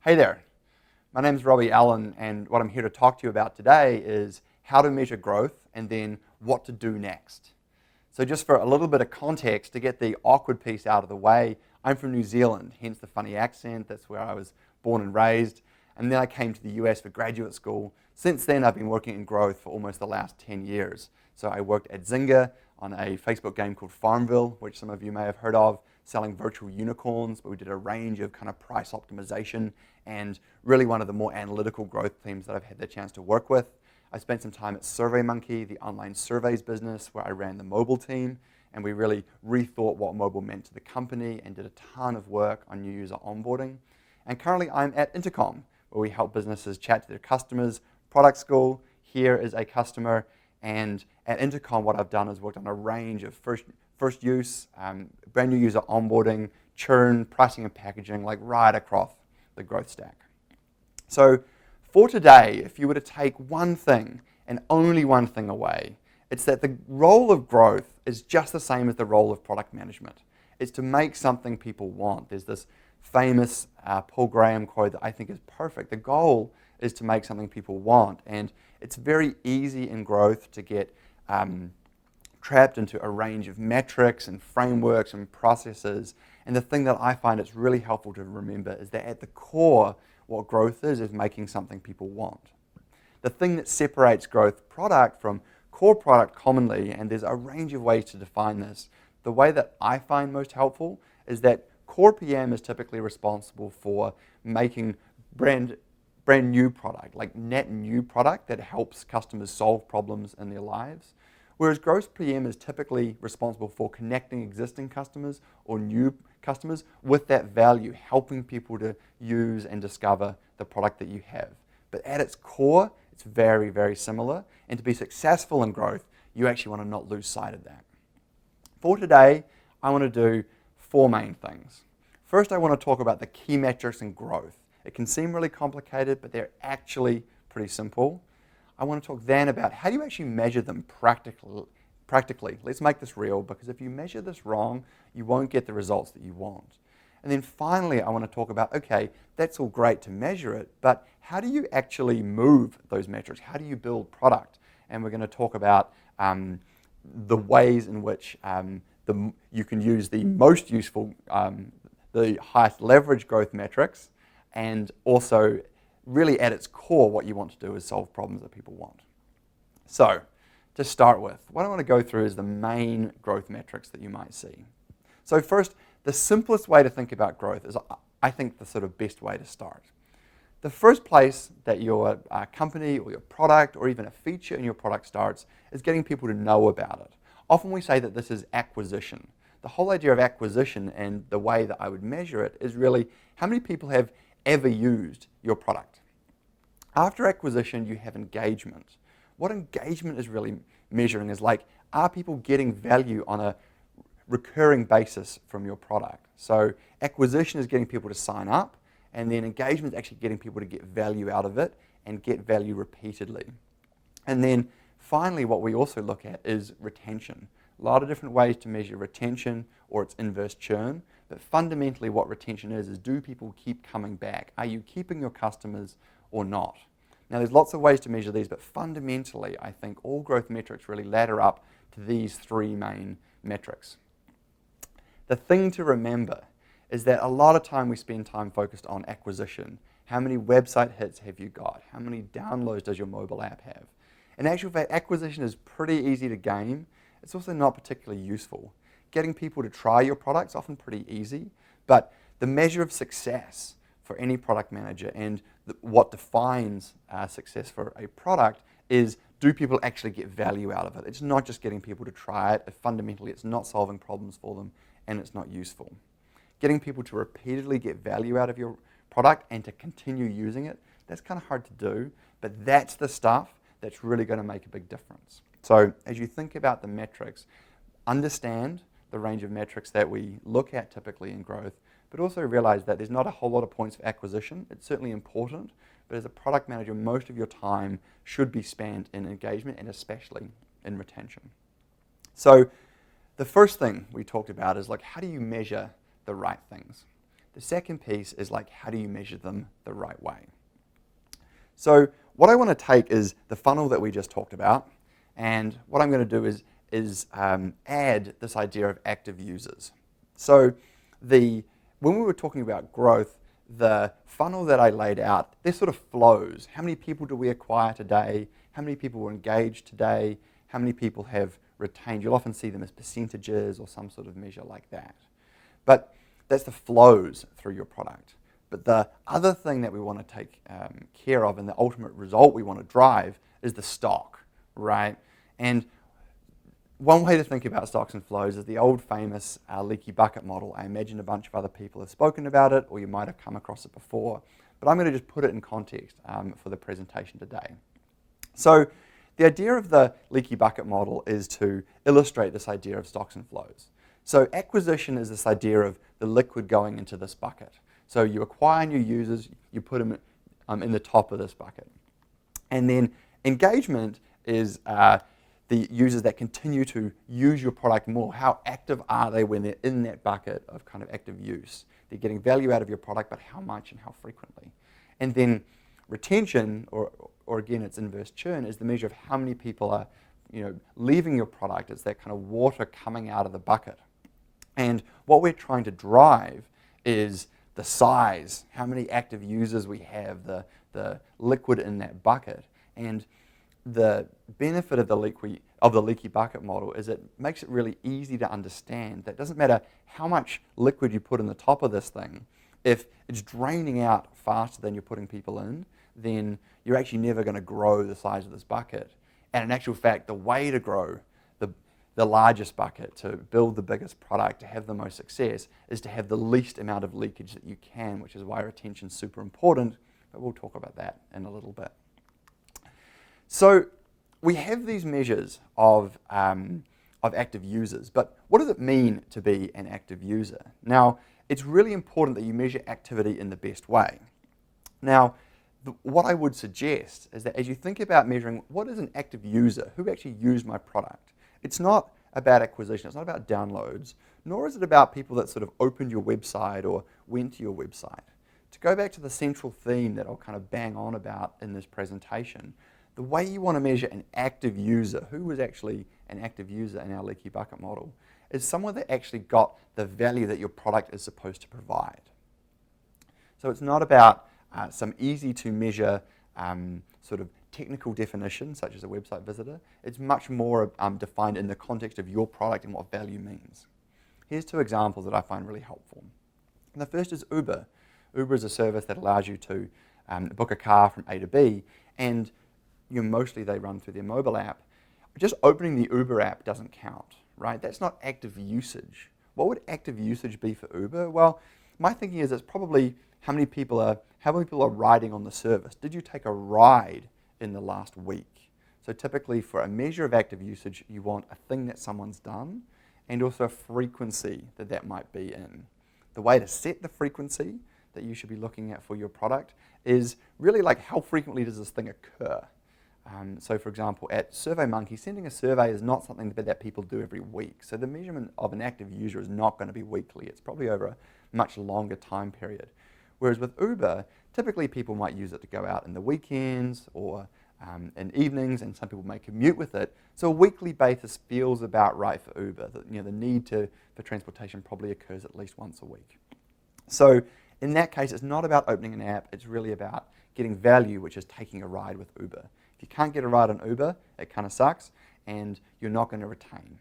Hey there, my name is Robbie Allen, and what I'm here to talk to you about today is how to measure growth and then what to do next. So just for a little bit of context, to get the awkward piece out of the way, I'm from New Zealand, hence the funny accent. That's where I was born and raised. And then I came to the US for graduate school. Since then, I've been working in growth for almost the last 10 years. So I worked at Zynga on a Facebook game called Farmville, which some of you may have heard of, selling virtual unicorns, but we did a range of kind of price optimization and really one of the more analytical growth teams that I've had the chance to work with. I spent some time at SurveyMonkey, the online surveys business, where I ran the mobile team, and we really rethought what mobile meant to the company and did a ton of work on new user onboarding. And currently I'm at Intercom, where we help businesses chat to their customers. Product School here is a customer, and at Intercom what I've done is worked on a range of first use, brand new user onboarding, churn, pricing and packaging, like right across the growth stack. So for today, if you were to take one thing and only one thing away, it's that the role of growth is just the same as the role of product management. It's to make something people want. There's this famous Paul Graham quote that I think is perfect. The goal is to make something people want, and it's very easy in growth to get trapped into a range of metrics and frameworks and processes. And the thing that I find it's really helpful to remember is that at the core, what growth is making something people want. The thing that separates growth product from core product commonly, and there's a range of ways to define this, the way that I find most helpful is that core PM is typically responsible for making brand new product, like net new product that helps customers solve problems in their lives. Whereas growth PM is typically responsible for connecting existing customers or new customers with that value, helping people to use and discover the product that you have. But at its core, it's very, very similar. And to be successful in growth, you actually want to not lose sight of that. For today, I want to do four main things. First, I want to talk about the key metrics in growth. It can seem really complicated, but they're actually pretty simple. I want to talk then about how do you actually measure them practically. Let's make this real, because if you measure this wrong, you won't get the results that you want. And then finally, I want to talk about, okay, that's all great to measure it, but how do you actually move those metrics? How do you build product? And we're going to talk about the ways in which you can use the most useful, the highest leverage growth metrics, and also really at its core, what you want to do is solve problems that people want. So, to start with, what I want to go through is the main growth metrics that you might see. So first, the simplest way to think about growth is, I think, the sort of best way to start. The first place that your company or your product or even a feature in your product starts is getting people to know about it. Often we say that this is acquisition. The whole idea of acquisition and the way that I would measure it is really how many people have ever used your product. After acquisition, you have engagement. What engagement is really measuring is like, are people getting value on a recurring basis from your product? So acquisition is getting people to sign up, and then engagement is actually getting people to get value out of it and get value repeatedly. And then finally, what we also look at is retention. A lot of different ways to measure retention or its inverse churn, but fundamentally what retention is do people keep coming back? Are you keeping your customers or not? Now there's lots of ways to measure these, but fundamentally I think all growth metrics really ladder up to these three main metrics. The thing to remember is that a lot of time we spend time focused on acquisition. How many website hits have you got? How many downloads does your mobile app have? In actual fact, acquisition is pretty easy to gain. It's also not particularly useful. Getting people to try your product is often pretty easy, but the measure of success for any product manager and what defines success for a product is, do people actually get value out of it? It's not just getting people to try it. Fundamentally, it's not solving problems for them, and it's not useful. Getting people to repeatedly get value out of your product and to continue using it, that's kind of hard to do, but that's the stuff that's really going to make a big difference. So as you think about the metrics, understand the range of metrics that we look at typically in growth, but also realize that there's not a whole lot of points for acquisition. It's certainly important, but as a product manager, most of your time should be spent in engagement and especially in retention. So the first thing we talked about is like, how do you measure the right things? the second piece is like, how do you measure them the right way? So what I want to take is the funnel that we just talked about, and what I'm going to do is add this idea of active users. So when we were talking about growth, the funnel that I laid out, they're sort of flows. How many people do we acquire today? How many people were engaged today? How many people have retained? You'll often see them as percentages or some sort of measure like that. But that's the flows through your product. But the other thing that we want to take care of, and the ultimate result we want to drive, is the stock, right? And one way to think about stocks and flows is the old famous leaky bucket model. I imagine a bunch of other people have spoken about it, or you might have come across it before. But I'm going to just put it in context for the presentation today. So the idea of the leaky bucket model is to illustrate this idea of stocks and flows. So acquisition is this idea of the liquid going into this bucket. So you acquire new users, you put them in the top of this bucket. And then engagement is the users that continue to use your product more. How active are they when they're in that bucket of kind of active use? They're getting value out of your product, but how much and how frequently? And then retention, or again, it's inverse churn, is the measure of how many people are leaving your product. It's that kind of water coming out of the bucket. And what we're trying to drive is the size, how many active users we have, the liquid in that bucket. And the benefit of the leaky bucket model is it makes it really easy to understand that it doesn't matter how much liquid you put in the top of this thing. If it's draining out faster than you're putting people in, then you're actually never going to grow the size of this bucket. And in actual fact, the way to grow the largest bucket, to build the biggest product, to have the most success, is to have the least amount of leakage that you can, which is why retention is super important, but we'll talk about that in a little bit. So we have these measures of active users, but what does it mean to be an active user? Now, it's really important that you measure activity in the best way. Now, what I would suggest is that as you think about measuring what is an active user, who actually used my product, it's not about acquisition, it's not about downloads, nor is it about people that sort of opened your website or went to your website. To go back to the central theme that I'll kind of bang on about in this presentation, the way you want to measure an active user, who was actually an active user in our leaky bucket model, is someone that actually got the value that your product is supposed to provide. So it's not about some easy to measure sort of technical definition, such as a website visitor. It's much more defined in the context of your product and what value means. Here's two examples that I find really helpful. And the first is Uber. Uber is a service that allows you to book a car from A to B, and mostly they run through their mobile app. Just opening the Uber app doesn't count, right? That's not active usage. What would active usage be for Uber? Well, my thinking is it's probably how many people are riding on the service. Did you take a ride in the last week? So typically for a measure of active usage, you want a thing that someone's done and also a frequency that might be in. The way to set the frequency that you should be looking at for your product is really like how frequently does this thing occur? So for example, at SurveyMonkey, sending a survey is not something that people do every week. So the measurement of an active user is not going to be weekly. It's probably over a much longer time period. Whereas with Uber, typically people might use it to go out in the weekends or in evenings, and some people may commute with it. So a weekly basis feels about right for Uber. The need for transportation probably occurs at least once a week. So in that case, it's not about opening an app. It's really about getting value, which is taking a ride with Uber. If you can't get a ride on Uber, it kind of sucks, and you're not going to retain.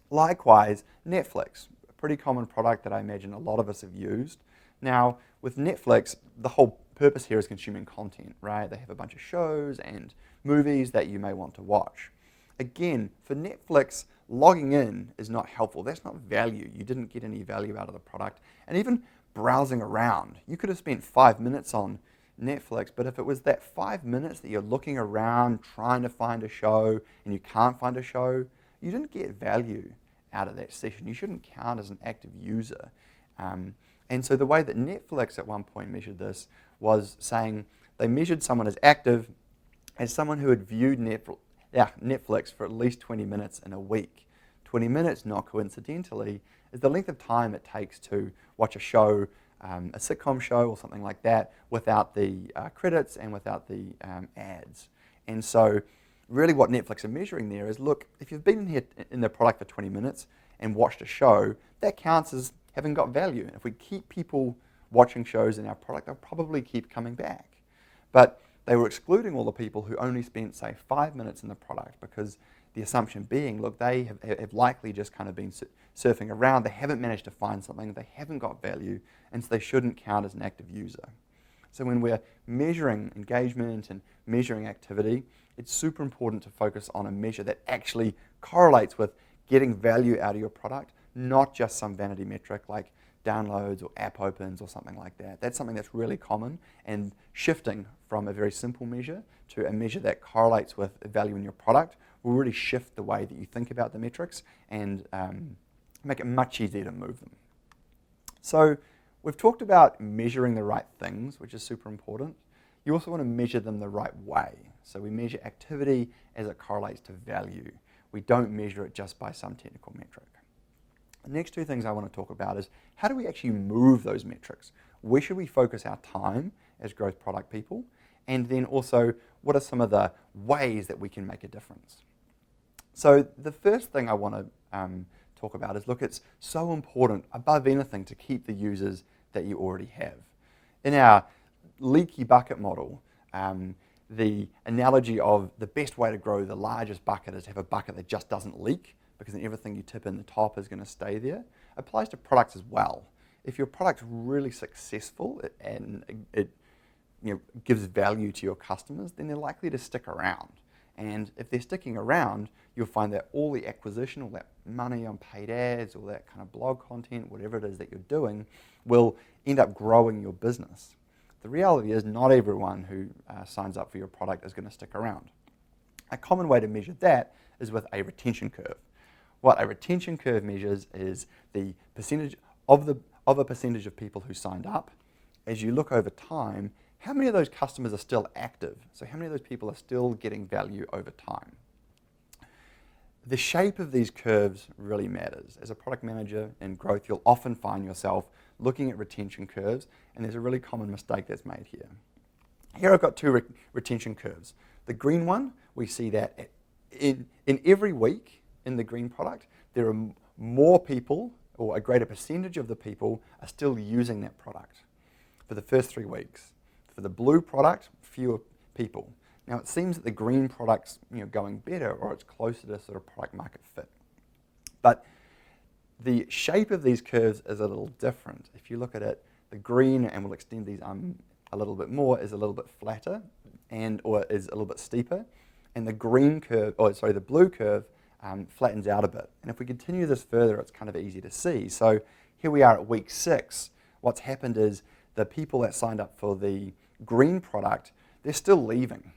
Likewise, Netflix, a pretty common product that I imagine a lot of us have used. Now, with Netflix, the whole purpose here is consuming content, right? They have a bunch of shows and movies that you may want to watch. Again, for Netflix, logging in is not helpful. That's not value. You didn't get any value out of the product. And even browsing around, you could have spent 5 minutes on Netflix, but if it was that 5 minutes that you're looking around trying to find a show and you can't find a show, you didn't get value out of that session. You shouldn't count as an active user. And so the way that Netflix at one point measured this was saying they measured someone as active as someone who had viewed Netflix for at least 20 minutes in a week. 20 minutes, not coincidentally, is the length of time it takes to watch a show a sitcom show or something like that without the credits and without the ads. And so really what Netflix are measuring there is, look, if you've been in here in the product for 20 minutes and watched a show, that counts as having got value. And if we keep people watching shows in our product, they'll probably keep coming back. But they were excluding all the people who only spent, say, 5 minutes in the product, because the assumption being, look, they have likely just kind of been surfing around, they haven't managed to find something, they haven't got value, and so they shouldn't count as an active user. So when we're measuring engagement and measuring activity, it's super important to focus on a measure that actually correlates with getting value out of your product, not just some vanity metric like downloads or app opens or something like that. That's something that's really common, and shifting from a very simple measure to a measure that correlates with value in your product will really shift the way that you think about the metrics and make it much easier to move them. So we've talked about measuring the right things, which is super important. You also want to measure them the right way. So we measure activity as it correlates to value. We don't measure it just by some technical metric. The next two things I want to talk about is, how do we actually move those metrics? Where should we focus our time as growth product people? And then also, what are some of the ways that we can make a difference? So the first thing I want to talk about is, look, it's so important above anything to keep the users that you already have. In our leaky bucket model, the analogy of the best way to grow the largest bucket is to have a bucket that just doesn't leak, because then everything you tip in the top is going to stay there, applies to products as well. If your product's really successful and it gives value to your customers, then they're likely to stick around. And if they're sticking around, you'll find that all the acquisition, all that money on paid ads, all that kind of blog content, whatever it is that you're doing, will end up growing your business. The reality is, not everyone who signs up for your product is going to stick around. A common way to measure that is with a retention curve. What a retention curve measures is the percentage of a percentage of people who signed up. As you look over time, how many of those customers are still active? So how many of those people are still getting value over time? The shape of these curves really matters. As a product manager in growth, you'll often find yourself looking at retention curves, and there's a really common mistake that's made here. Here I've got two retention curves. The green one, we see that in every week in the green product, there are more people, or a greater percentage of the people are still using that product for the first 3 weeks. For the blue product, fewer people. Now it seems that the green product's going better, or it's closer to sort of product market fit. But the shape of these curves is a little different. If you look at it, the green, and we'll extend these a little bit more, is a little bit flatter or is a little bit steeper. And the the blue curve flattens out a bit. And if we continue this further, it's kind of easy to see. So here we are at week 6. What's happened is the people that signed up for the green product, they're still leaving.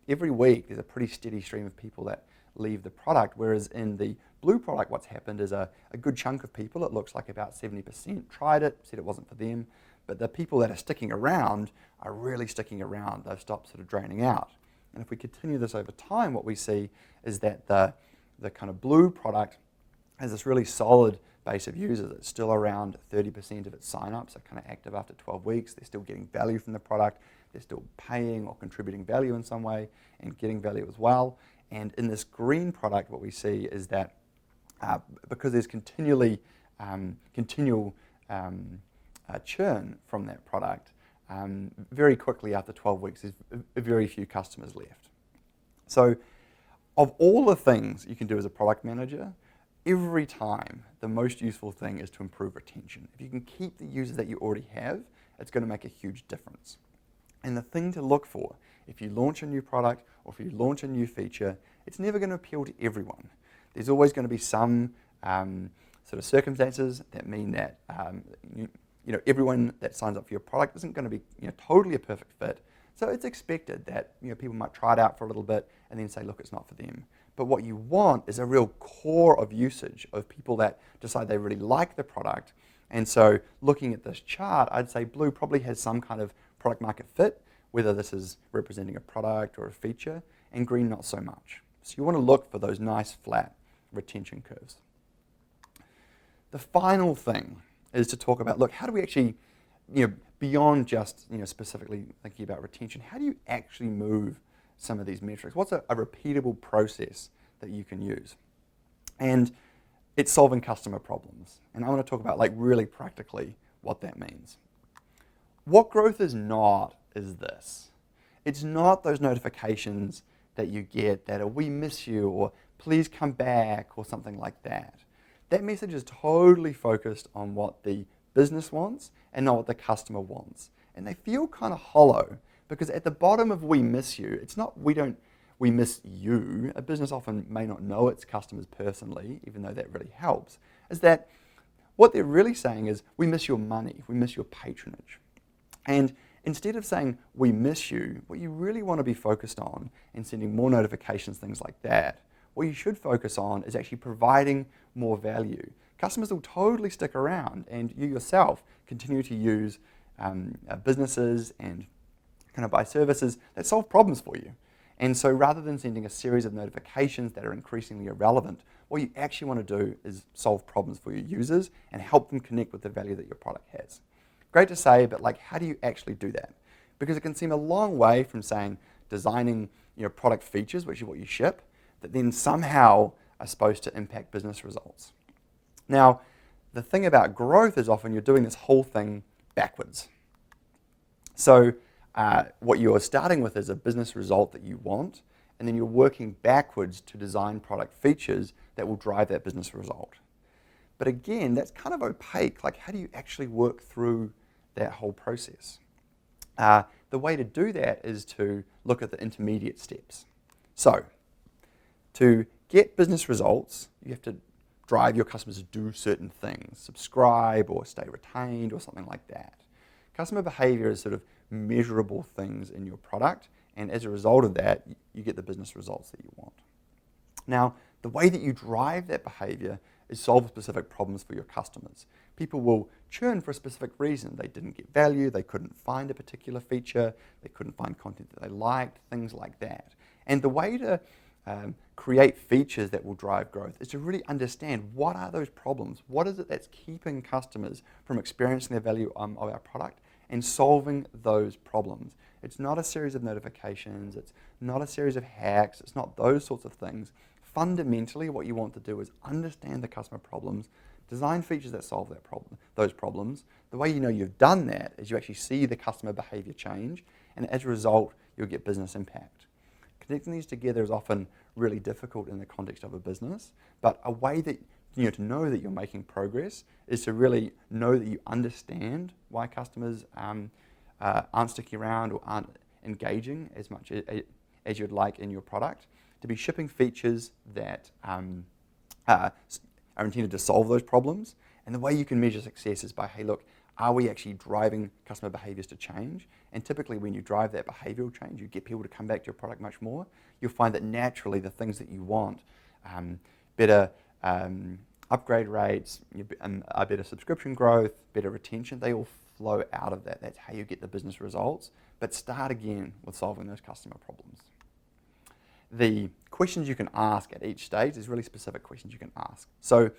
Every week there's a pretty steady stream of people that leave the product, whereas in the blue product what's happened is a good chunk of people, it looks like about 70%, tried it, said it wasn't for them, but the people that are sticking around are really sticking around. They've stopped sort of draining out. And if we continue this over time, what we see is that the kind of blue product has this really solid base of users. It's still around 30% of its sign-ups are kind of active after 12 weeks. They're still getting value from the product. They're still paying or contributing value in some way and getting value as well. And in this green product, what we see is that because there's continual churn from that product, very quickly after 12 weeks, there's very few customers left. So of all the things you can do as a product manager, every time the most useful thing is to improve retention. If you can keep the users that you already have, it's going to make a huge difference. And the thing to look for, if you launch a new product or if you launch a new feature, it's never going to appeal to everyone. There's always going to be some sort of circumstances that mean that everyone that signs up for your product isn't going to be totally a perfect fit. So it's expected that people might try it out for a little bit and then say, look, it's not for them. But what you want is a real core of usage of people that decide they really like the product. And so looking at this chart, I'd say blue probably has some kind of product market fit, whether this is representing a product or a feature, and green not so much. So you want to look for those nice flat retention curves. The final thing is to talk about, look, how do we actually beyond just specifically thinking about retention, how do you actually move some of these metrics? What's a repeatable process that you can use? And it's solving customer problems. And I want to talk about really practically what that means. What growth is not is this. It's not those notifications that you get that are "we miss you" or "please come back" or something like that. That message is totally focused on what the business wants and not what the customer wants. And they feel kind of hollow because at the bottom of "we miss you," it's not we miss you. A business often may not know its customers personally, even though that really helps. Is that what they're really saying is, we miss your money, we miss your patronage. And instead of saying "we miss you," what you really want to be focused on and sending more notifications, things like that, what you should focus on is actually providing more value. Customers will totally stick around, and you yourself continue to use businesses and kind of buy services that solve problems for you. And so rather than sending a series of notifications that are increasingly irrelevant, what you actually want to do is solve problems for your users and help them connect with the value that your product has. Great to say, but how do you actually do that? Because it can seem a long way from saying designing product features, which is what you ship, that then somehow are supposed to impact business results. Now, the thing about growth is often you're doing this whole thing backwards. So what you're starting with is a business result that you want, and then you're working backwards to design product features that will drive that business result. But again, that's kind of opaque. How do you actually work through that whole process? The way to do that is to look at the intermediate steps. So, to get business results, you have to drive your customers to do certain things, subscribe or stay retained or something like that. Customer behavior is sort of measurable things in your product, and as a result of that, you get the business results that you want. Now, the way that you drive that behavior is solve specific problems for your customers. People will churn for a specific reason. They didn't get value, they couldn't find a particular feature, they couldn't find content that they liked, things like that. And the way to create features that will drive growth is to really understand what are those problems, what is it that's keeping customers from experiencing the value of our product, and solving those problems. It's not a series of notifications, it's not a series of hacks, it's not those sorts of things. Fundamentally, what you want to do is understand the customer problems, design features that solve those problems. The way you know you've done that is you actually see the customer behavior change, and as a result, you'll get business impact. Connecting these together is often really difficult in the context of a business, but a way that to know that you're making progress is to really know that you understand why customers aren't sticking around or aren't engaging as much as you'd like in your product, to be shipping features that are intended to solve those problems. And the way you can measure success is by, hey, look, are we actually driving customer behaviors to change? And typically when you drive that behavioral change, you get people to come back to your product much more. You'll find that naturally the things that you want, better upgrade rates, better subscription growth, better retention, they all flow out of that. That's how you get the business results. But start again with solving those customer problems. The questions you can ask at each stage is really specific questions you can ask. So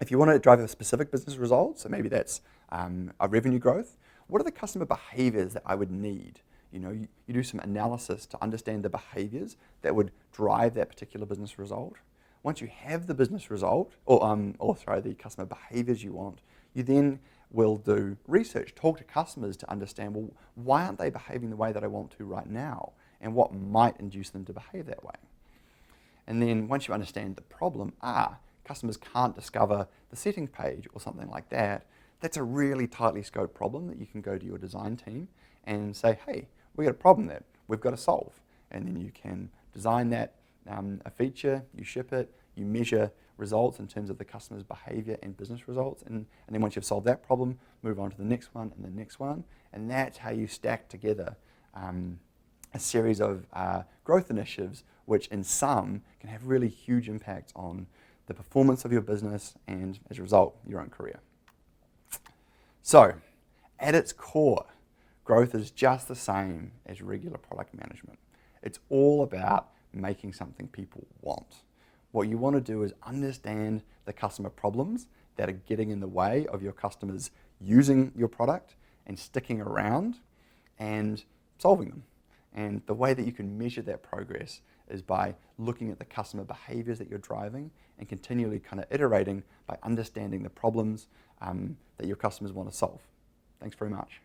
if you want to drive a specific business result, so maybe that's a revenue growth, what are the customer behaviors that I would need? You do some analysis to understand the behaviors that would drive that particular business result. Once you have the business result, or the customer behaviors you want, you then will do research, talk to customers to understand, well, why aren't they behaving the way that I want to right now? And what might induce them to behave that way? And then once you understand the problem, customers can't discover the settings page or something like that, that's a really tightly scoped problem that you can go to your design team and say, hey, we got a problem that we've got to solve. And then you can design that a feature, you ship it, you measure results in terms of the customer's behavior and business results, and then once you've solved that problem, move on to the next one and the next one, and that's how you stack together a series of growth initiatives, which in sum can have really huge impacts on the performance of your business and, as a result, your own career. So, at its core, growth is just the same as regular product management. It's all about making something people want. What you want to do is understand the customer problems that are getting in the way of your customers using your product and sticking around and solving them. And the way that you can measure that progress is by looking at the customer behaviors that you're driving and continually kind of iterating by understanding the problems that your customers want to solve. Thanks very much.